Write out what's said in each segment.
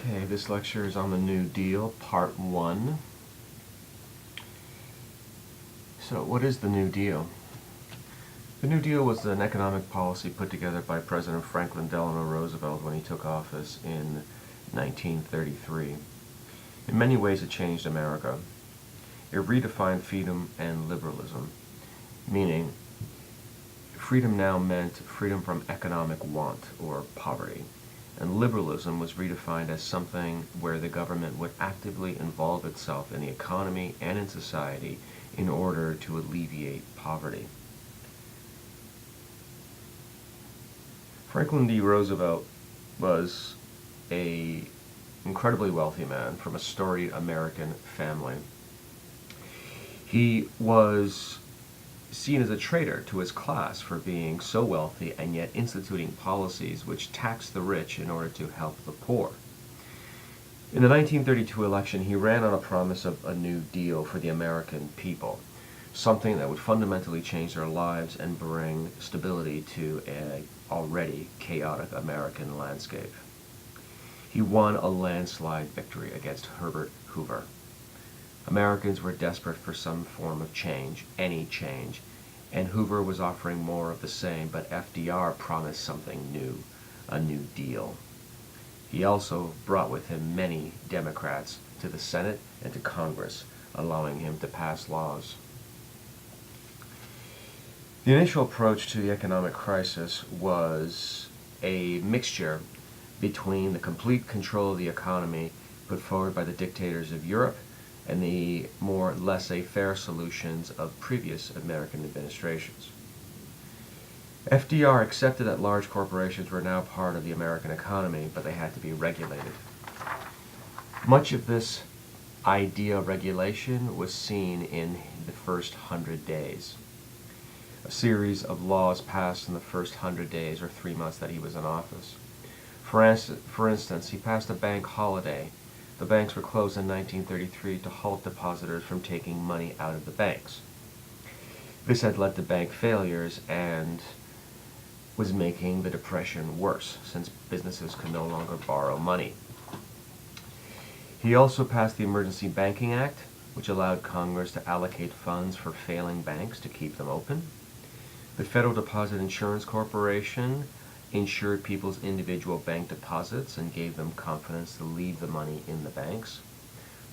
Okay, this lecture is on the New Deal, Part 1. So, what is the New Deal? The New Deal was an economic policy put together by President Franklin Delano Roosevelt when he took office in 1933. In many ways, it changed America. It redefined freedom and liberalism, meaning freedom now meant freedom from economic want or poverty. And liberalism was redefined as something where the government would actively involve itself in the economy and in society in order to alleviate poverty. Franklin D. Roosevelt was an incredibly wealthy man from a storied American family. He was seen as a traitor to his class for being so wealthy and yet instituting policies which taxed the rich in order to help the poor. In the 1932 election, he ran on a promise of a new deal for the American people, something that would fundamentally change their lives and bring stability to an already chaotic American landscape. He won a landslide victory against Herbert Hoover. Americans were desperate for some form of change, any change, and Hoover was offering more of the same, but FDR promised something new, a new deal. He also brought with him many Democrats to the Senate and to Congress, allowing him to pass laws. The initial approach to the economic crisis was a mixture between the complete control of the economy put forward by the dictators of Europe and the more laissez-faire solutions of previous American administrations. FDR accepted that large corporations were now part of the American economy, but they had to be regulated. Much of this idea of regulation was seen in the first 100 days. A series of laws passed in the first 100 days or 3 months that he was in office. For instance, he passed a bank holiday. The banks were closed in 1933 to halt depositors from taking money out of the banks. This had led to bank failures and was making the Depression worse, since businesses could no longer borrow money. He also passed the Emergency Banking Act, which allowed Congress to allocate funds for failing banks to keep them open. The Federal Deposit Insurance Corporation insured people's individual bank deposits and gave them confidence to leave the money in the banks.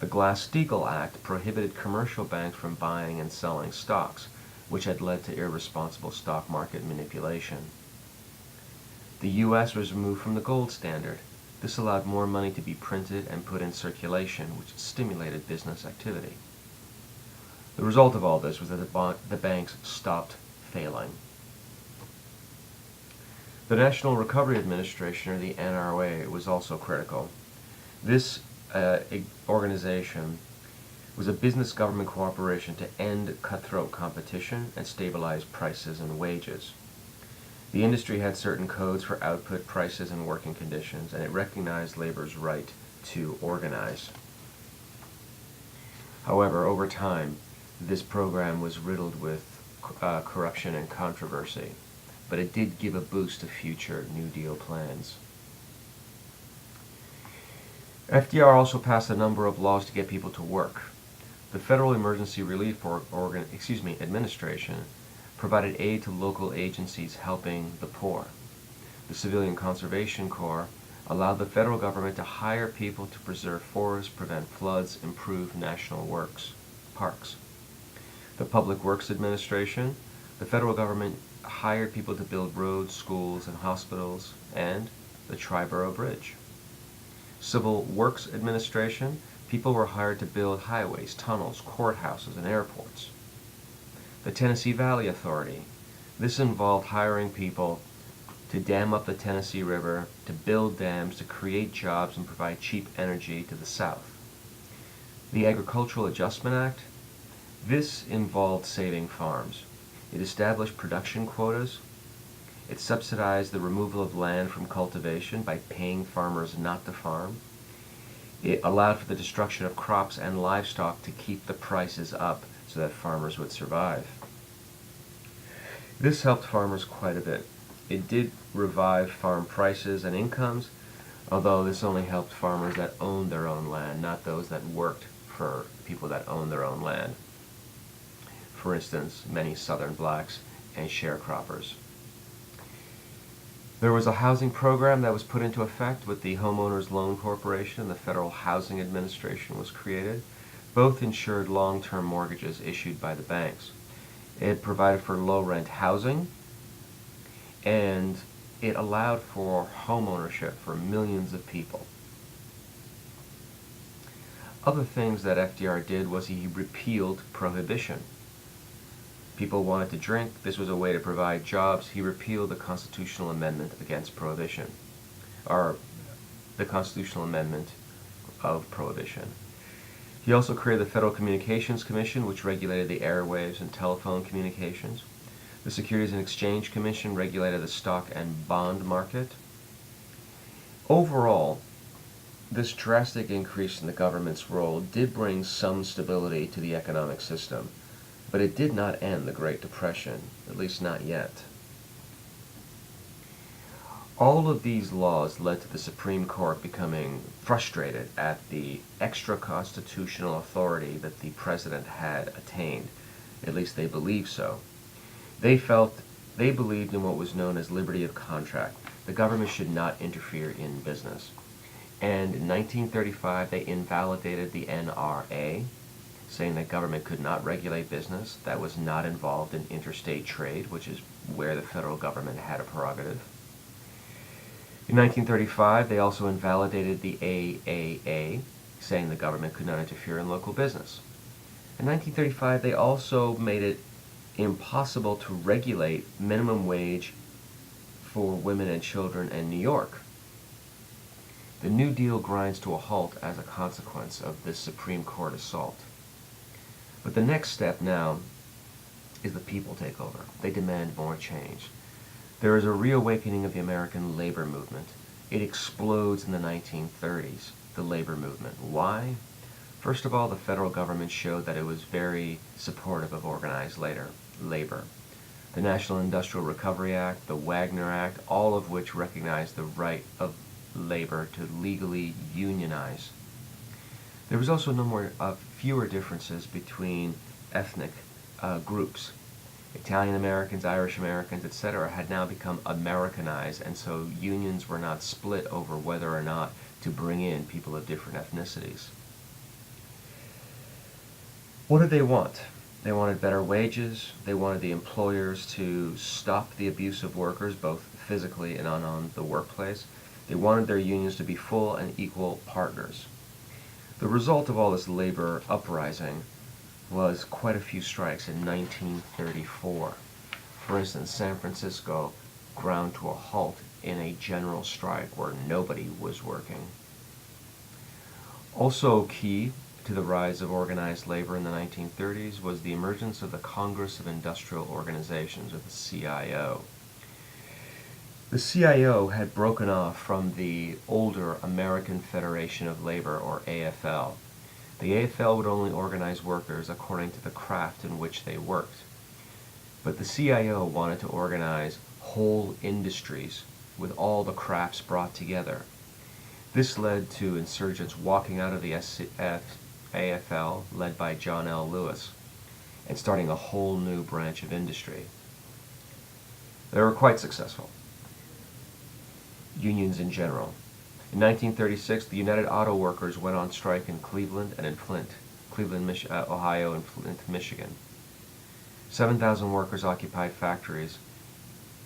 The Glass-Steagall Act prohibited commercial banks from buying and selling stocks, which had led to irresponsible stock market manipulation. The U.S. was removed from the gold standard. This allowed more money to be printed and put in circulation, which stimulated business activity. The result of all this was that the banks stopped failing. The National Recovery Administration, or the NRA, was also critical. This organization was a business-government cooperation to end cutthroat competition and stabilize prices and wages. The industry had certain codes for output, prices, and working conditions, and it recognized labor's right to organize. However, over time, this program was riddled with corruption and controversy, but it did give a boost to future New Deal plans. FDR also passed a number of laws to get people to work. The Federal Emergency Relief Administration provided aid to local agencies helping the poor. The Civilian Conservation Corps allowed the federal government to hire people to preserve forests, prevent floods, improve national parks. The Public Works Administration, the federal government hired people to build roads, schools, and hospitals, and the Triborough Bridge. Civil Works Administration, people were hired to build highways, tunnels, courthouses, and airports. The Tennessee Valley Authority, this involved hiring people to dam up the Tennessee River, to build dams, to create jobs, and provide cheap energy to the South. The Agricultural Adjustment Act, this involved saving farms. It established production quotas. It subsidized the removal of land from cultivation by paying farmers not to farm. It allowed for the destruction of crops and livestock to keep the prices up so that farmers would survive. This helped farmers quite a bit. It did revive farm prices and incomes, although this only helped farmers that owned their own land, not those that worked for people that owned their own land. For instance, many Southern blacks and sharecroppers. There was a housing program that was put into effect with the Homeowners Loan Corporation, and the Federal Housing Administration was created. Both insured long-term mortgages issued by the banks. It provided for low-rent housing, and it allowed for home ownership for millions of people. Other things that FDR did was he repealed prohibition. People wanted to drink. This was a way to provide jobs. He repealed the constitutional amendment against prohibition, or the constitutional amendment of prohibition. He also created the Federal Communications Commission, which regulated the airwaves and telephone communications. The Securities and Exchange Commission regulated the stock and bond market. Overall, this drastic increase in the government's role did bring some stability to the economic system, but it did not end the Great Depression, at least not yet. All of these laws led to the Supreme Court becoming frustrated at the extra-constitutional authority that the president had attained. At least they believed so. They believed in what was known as liberty of contract. The government should not interfere in business. And in 1935, they invalidated the NRA, saying that government could not regulate business that was not involved in interstate trade, which is where the federal government had a prerogative. In 1935, they also invalidated the AAA, saying the government could not interfere in local business. In 1935, they also made it impossible to regulate minimum wage for women and children in New York. The New Deal grinds to a halt as a consequence of this Supreme Court assault. But the next step now is the people take over. They demand more change. There is a reawakening of the American labor movement. It explodes in the 1930s, the labor movement. Why? First of all, the federal government showed that it was very supportive of organized labor. The National Industrial Recovery Act, the Wagner Act, all of which recognized the right of labor to legally unionize. There was also fewer differences between ethnic groups. Italian Americans, Irish Americans, etc. had now become Americanized, and so unions were not split over whether or not to bring in people of different ethnicities. What did they want? They wanted better wages. They wanted the employers to stop the abuse of workers, both physically and on the workplace. They wanted their unions to be full and equal partners. The result of all this labor uprising was quite a few strikes in 1934. For instance, San Francisco ground to a halt in a general strike where nobody was working. Also key to the rise of organized labor in the 1930s was the emergence of the Congress of Industrial Organizations, or the CIO. The CIO had broken off from the older American Federation of Labor, or AFL. The AFL would only organize workers according to the craft in which they worked. But the CIO wanted to organize whole industries with all the crafts brought together. This led to insurgents walking out of the AFL, led by John L. Lewis, and starting a whole new branch of industry. They were quite successful. Unions in general. In 1936, the United Auto Workers went on strike in Cleveland and in Cleveland, Ohio, and Flint, Michigan. 7,000 workers occupied factories.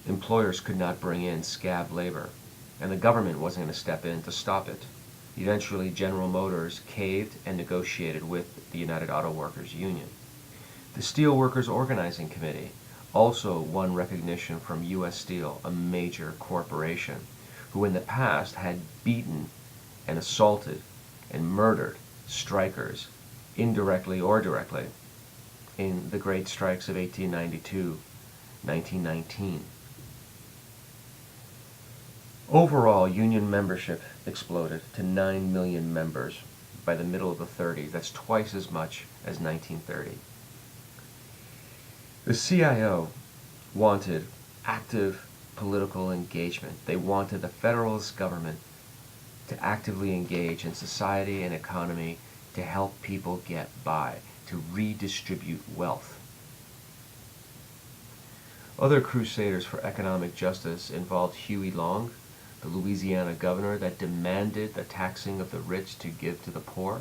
Employers could not bring in scab labor, and the government wasn't going to step in to stop it. Eventually, General Motors caved and negotiated with the United Auto Workers Union. The Steel Workers Organizing Committee also won recognition from U.S. Steel, a major corporation, who in the past had beaten and assaulted and murdered strikers, indirectly or directly, in the great strikes of 1892, 1919. Overall, union membership exploded to 9 million members by the middle of the 30s. That's twice as much as 1930. The CIO wanted active political engagement. They wanted the federalist government to actively engage in society and economy to help people get by, to redistribute wealth. Other crusaders for economic justice involved Huey Long, the Louisiana governor that demanded the taxing of the rich to give to the poor;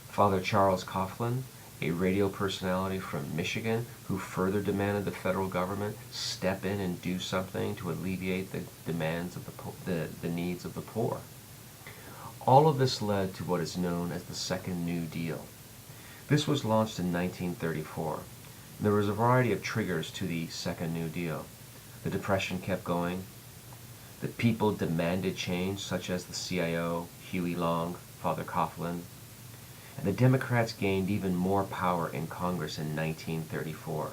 Father Charles Coughlin, a radio personality from Michigan who further demanded the federal government step in and do something to alleviate the demands of the needs of the poor. All of this led to what is known as the Second New Deal. This was launched in 1934. There was a variety of triggers to the Second New Deal. The Depression kept going. The people demanded change, such as the CIO, Huey Long, Father Coughlin. And the Democrats gained even more power in Congress in 1934.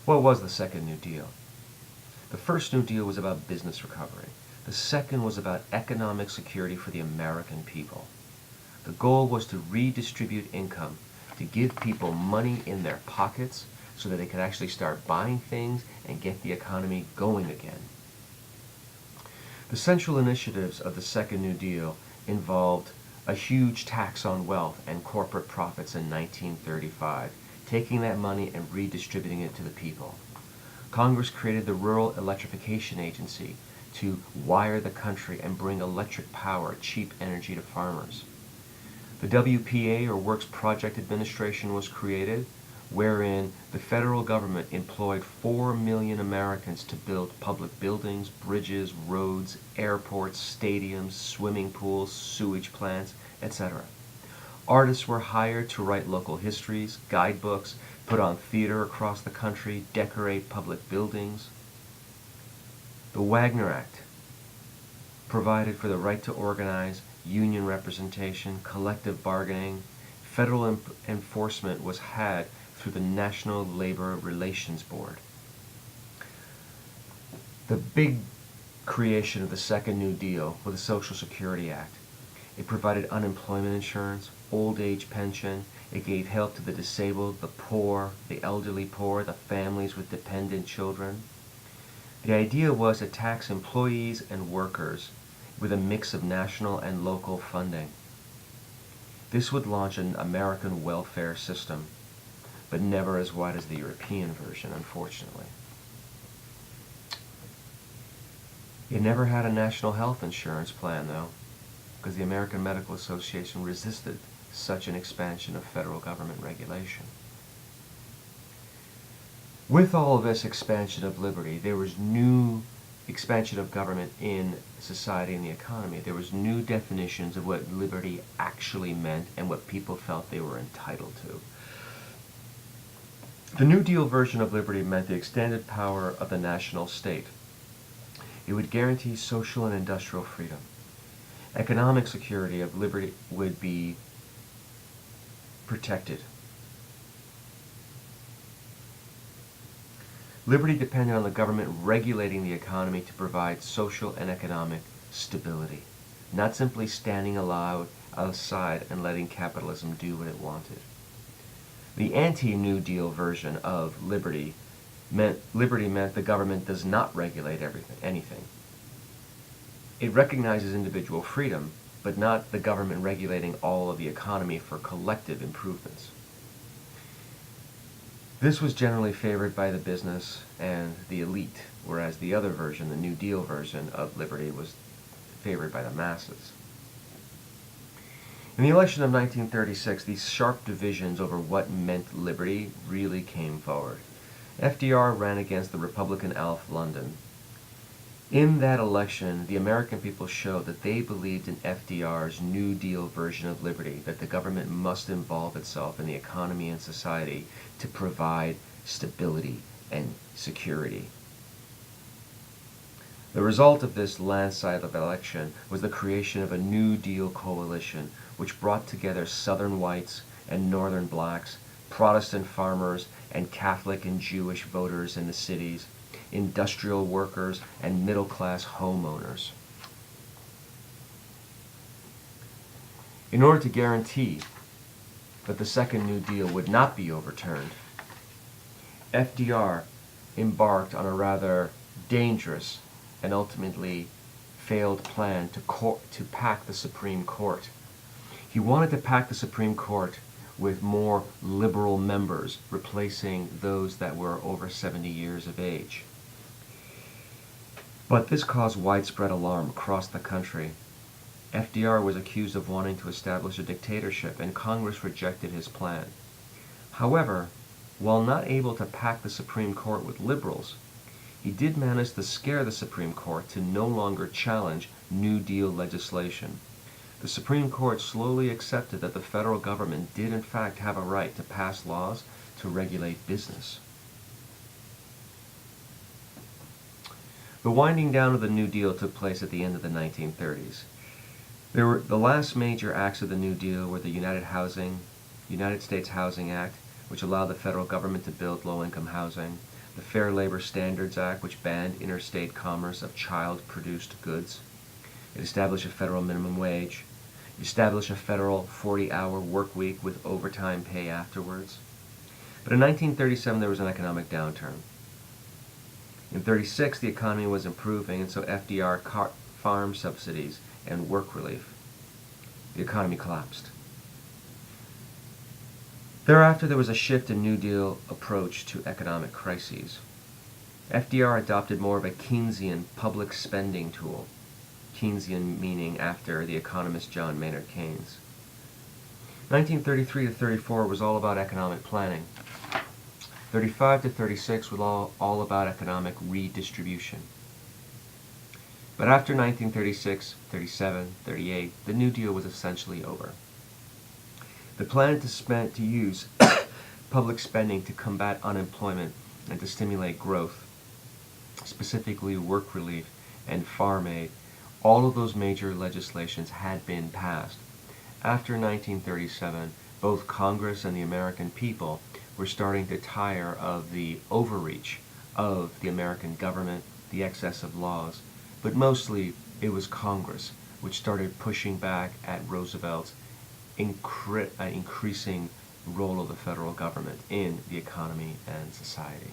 What was the Second New Deal? The first New Deal was about business recovery. The second was about economic security for the American people. The goal was to redistribute income, to give people money in their pockets so that they could actually start buying things and get the economy going again. The central initiatives of the Second New Deal involved a huge tax on wealth and corporate profits in 1935, taking that money and redistributing it to the people. Congress created the Rural Electrification Agency to wire the country and bring electric power, cheap energy to farmers. The WPA, or Works Project Administration, was created, wherein the federal government employed 4 million Americans to build public buildings, bridges, roads, airports, stadiums, swimming pools, sewage plants, etc. Artists were hired to write local histories, guidebooks, put on theater across the country, decorate public buildings. The Wagner Act provided for the right to organize, union representation, collective bargaining. Federal enforcement was had through the National Labor Relations Board. The big creation of the Second New Deal was the Social Security Act. It provided unemployment insurance, old age pension. It gave help to the disabled, the poor, the elderly poor, the families with dependent children. The idea was to tax employees and workers with a mix of national and local funding. This would launch an American welfare system, but never as wide as the European version, unfortunately. It never had a national health insurance plan, though, because the American Medical Association resisted such an expansion of federal government regulation. With all of this expansion of liberty, there was new expansion of government in society and the economy. There was new definitions of what liberty actually meant and what people felt they were entitled to. The New Deal version of liberty meant the extended power of the national state. It would guarantee social and industrial freedom. Economic security of liberty would be protected. Liberty depended on the government regulating the economy to provide social and economic stability, not simply standing aside and letting capitalism do what it wanted. The anti-New Deal version of liberty meant the government does not regulate anything. It recognizes individual freedom, but not the government regulating all of the economy for collective improvements. This was generally favored by the business and the elite, whereas the other version, the New Deal version of liberty, was favored by the masses. In the election of 1936, these sharp divisions over what meant liberty really came forward. FDR ran against the Republican Alf London. In that election, the American people showed that they believed in FDR's New Deal version of liberty, that the government must involve itself in the economy and society to provide stability and security. The result of this landslide of election was the creation of a New Deal coalition, which brought together Southern whites and Northern blacks, Protestant farmers and Catholic and Jewish voters in the cities, industrial workers and middle-class homeowners. In order to guarantee that the Second New Deal would not be overturned, FDR embarked on a rather dangerous and ultimately failed plan to pack the Supreme Court. He wanted to pack the Supreme Court with more liberal members, replacing those that were over 70 years of age. But this caused widespread alarm across the country. FDR was accused of wanting to establish a dictatorship, and Congress rejected his plan. However, while not able to pack the Supreme Court with liberals, he did manage to scare the Supreme Court to no longer challenge New Deal legislation. The Supreme Court slowly accepted that the federal government did in fact have a right to pass laws to regulate business. The winding down of the New Deal took place at the end of the 1930s. The last major acts of the New Deal were the United States Housing Act, which allowed the federal government to build low-income housing, the Fair Labor Standards Act, which banned interstate commerce of child-produced goods. It established a federal minimum wage. It established a federal 40-hour work week with overtime pay afterwards. But in 1937, there was an economic downturn. In 1936, the economy was improving, and so FDR cut farm subsidies and work relief. The economy collapsed. Thereafter, there was a shift in New Deal approach to economic crises. FDR adopted more of a Keynesian public spending tool, Keynesian meaning after the economist John Maynard Keynes. 1933 to 34 was all about economic planning. 35 to 36 was all about economic redistribution. But after 1936, 37, 38, the New Deal was essentially over. The plan to use public spending to combat unemployment and to stimulate growth, specifically work relief and farm aid, all of those major legislations had been passed. After 1937, both Congress and the American people were starting to tire of the overreach of the American government, the excess of laws, but mostly it was Congress which started pushing back at Roosevelt's increasing role of the federal government in the economy and society.